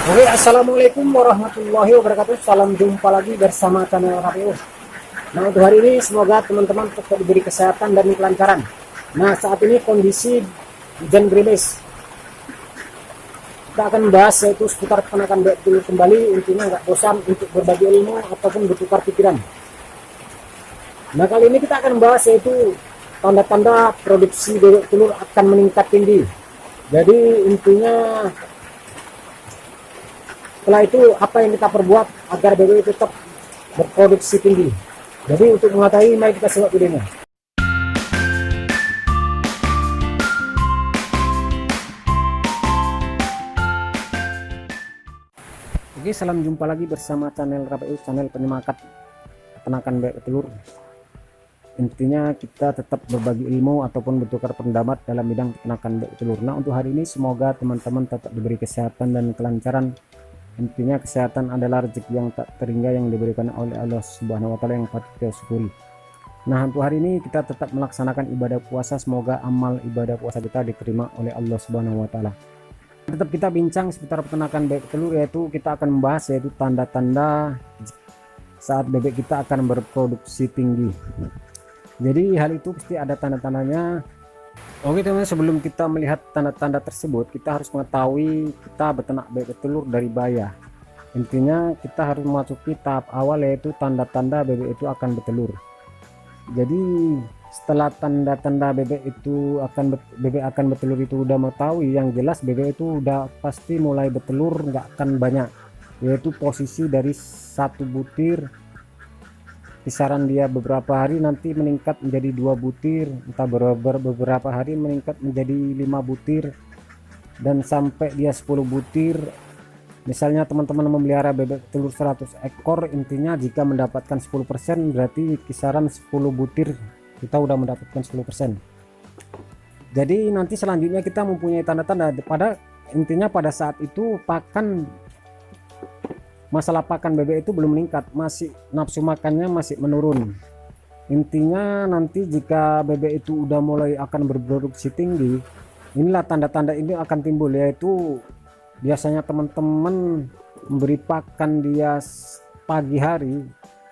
Oke, assalamualaikum warahmatullahi wabarakatuh. Salam jumpa lagi bersama channel KPU. Nah, untuk hari ini semoga teman-teman tetap diberi kesehatan dan kelancaran. Nah, saat ini kondisi hujan gerimis. Kita akan bahas yaitu seputar penakan bebek telur kembali. Intinya nggak bosan untuk berbagi ilmu ataupun bertukar pikiran. Nah, kali ini kita akan bahas yaitu tanda-tanda produksi bebek telur akan meningkat tinggi. Jadi intinya setelah itu apa yang kita perbuat agar bebek itu tetap berproduksi tinggi. Jadi untuk mengetahui, mari kita simak videonya. Oke, salam jumpa lagi bersama channel KPU, channel penyemangat peternakan bebek telur. Intinya kita tetap berbagi ilmu ataupun bertukar pendapat dalam bidang peternakan bebek telur. Nah, untuk hari ini semoga teman-teman tetap diberi kesehatan dan kelancaran. Intinya kesehatan adalah rezeki yang tak terhingga yang diberikan oleh Allah Subhanahu wa taala yang patut kita syukuri. Nah, untuk hari ini kita tetap melaksanakan ibadah puasa, semoga amal ibadah puasa kita diterima oleh Allah Subhanahu wa taala. Tetap kita bincang seputar peternakan bebek telur, yaitu kita akan membahas yaitu tanda-tanda saat bebek kita akan berproduksi tinggi. Jadi hal itu pasti ada tanda-tandanya. Oke teman-teman, sebelum kita melihat tanda-tanda tersebut, kita harus mengetahui kita beternak bebek telur dari bayah. Intinya kita harus memasuki tahap awal, yaitu tanda-tanda bebek itu akan bertelur. Jadi setelah tanda-tanda bebek akan bertelur itu udah mengetahui, yang jelas bebek itu udah pasti mulai bertelur, nggak akan banyak, yaitu posisi dari satu butir kisaran dia beberapa hari nanti meningkat menjadi 2 butir, entah beberapa hari meningkat menjadi 5 butir, dan sampai dia 10 butir. Misalnya teman-teman memelihara bebek telur 100 ekor, intinya jika mendapatkan 10% berarti kisaran 10 butir kita udah mendapatkan 10%. Jadi nanti selanjutnya kita mempunyai tanda-tanda intinya pada saat itu masalah pakan bebek itu belum meningkat, masih nafsu makannya masih menurun. Intinya nanti jika bebek itu udah mulai akan berproduksi tinggi, inilah tanda-tanda ini akan timbul, yaitu biasanya teman-teman memberi pakan dia pagi hari,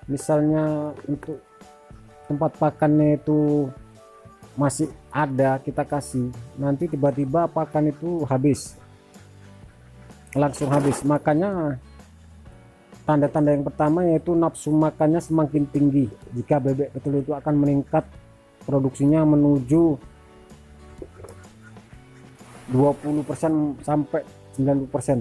misalnya untuk tempat pakannya itu masih ada kita kasih, nanti tiba-tiba pakan itu langsung habis. Makanya tanda-tanda yang pertama yaitu nafsu makannya semakin tinggi. Jika bebek telur itu akan meningkat produksinya menuju 20% sampai 90%.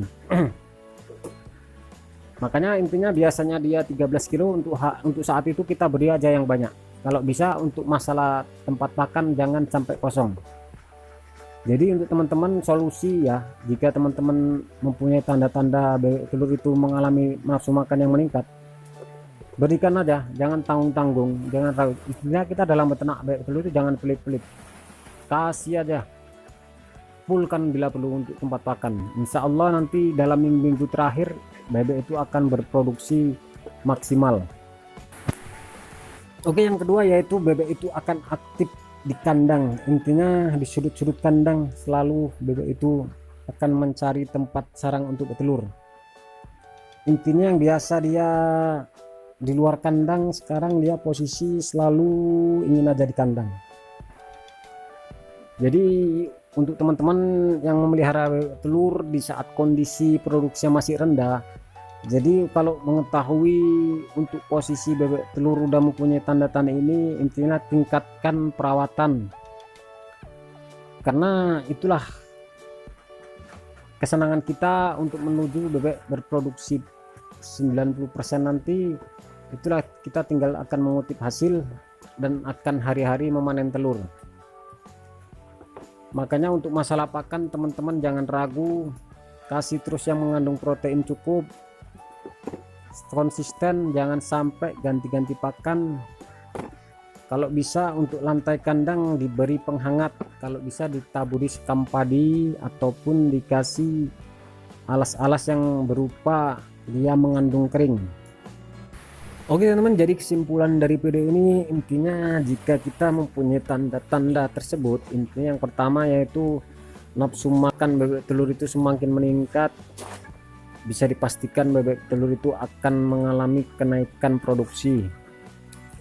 Makanya intinya biasanya dia 13 kilo, untuk saat itu kita beri aja yang banyak. Kalau bisa untuk masalah tempat pakan jangan sampai kosong. Jadi untuk teman-teman solusi ya, jika teman-teman mempunyai tanda-tanda bebek telur itu mengalami nafsu makan yang meningkat, berikan aja, jangan tanggung-tanggung, jangan ragu. Istilahnya kita dalam beternak bebek telur itu jangan pelit-pelit, kasih aja, fullkan bila perlu untuk tempat pakan. Insya Allah nanti dalam minggu-minggu terakhir bebek itu akan berproduksi maksimal. Oke, yang kedua yaitu bebek itu akan aktif di kandang. Intinya di sudut-sudut kandang selalu bebek itu akan mencari tempat sarang untuk bertelur. Intinya yang biasa dia di luar kandang, sekarang dia posisi selalu ingin ada di kandang. Jadi untuk teman-teman yang memelihara bebek telur di saat kondisi produksinya masih rendah, jadi kalau mengetahui untuk posisi bebek telur udah mempunyai tanda-tanda ini, intinya tingkatkan perawatan, karena itulah kesenangan kita untuk menuju bebek berproduksi 90% nanti. Itulah kita tinggal akan mengutip hasil dan akan hari-hari memanen telur. Makanya untuk masalah pakan teman-teman jangan ragu, kasih terus yang mengandung protein cukup, konsisten, jangan sampai ganti-ganti pakan. Kalau bisa untuk lantai kandang diberi penghangat, kalau bisa ditaburi sekam padi ataupun dikasih alas-alas yang berupa dia mengandung kering. Oke teman-teman, jadi kesimpulan dari video ini intinya jika kita mempunyai tanda-tanda tersebut, intinya yang pertama yaitu nafsu makan bebek telur itu semakin meningkat, bisa dipastikan bebek telur itu akan mengalami kenaikan produksi.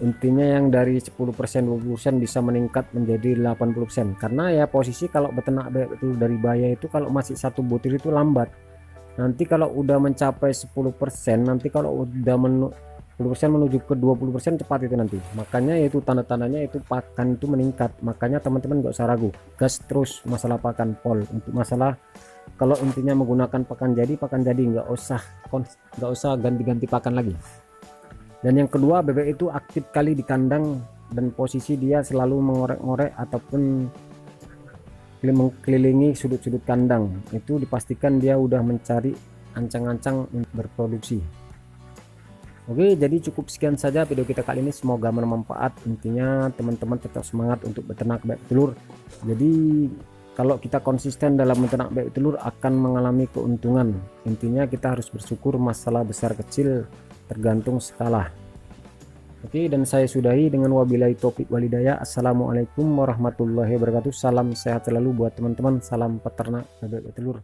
Intinya yang dari 10% 20% bisa meningkat menjadi 80%, karena ya posisi kalau beternak bebek telur dari bayi itu kalau masih satu butir itu lambat. Nanti kalau udah mencapai 10%, nanti kalau udah 10% menuju ke 20% cepat itu nanti. Makanya itu tanda-tandanya itu pakan itu meningkat. Makanya teman-teman nggak usah ragu, gas terus masalah pakan pol. Untuk masalah kalau intinya menggunakan pakan jadi nggak usah ganti-ganti pakan lagi. Dan yang kedua, bebek itu aktif kali di kandang dan posisi dia selalu mengorek-ngorek ataupun mengelilingi sudut-sudut kandang. Itu dipastikan dia udah mencari ancang-ancang untuk berproduksi. Oke, jadi cukup sekian saja video kita kali ini, semoga bermanfaat. Intinya teman-teman tetap semangat untuk beternak bebek telur. Jadi kalau kita konsisten dalam beternak bebek telur akan mengalami keuntungan. Intinya kita harus bersyukur, masalah besar kecil tergantung skala. Oke, dan saya sudahi dengan wabillahi taufik walhidayah. Assalamualaikum warahmatullahi wabarakatuh. Salam sehat selalu buat teman-teman, salam peternak bebek telur.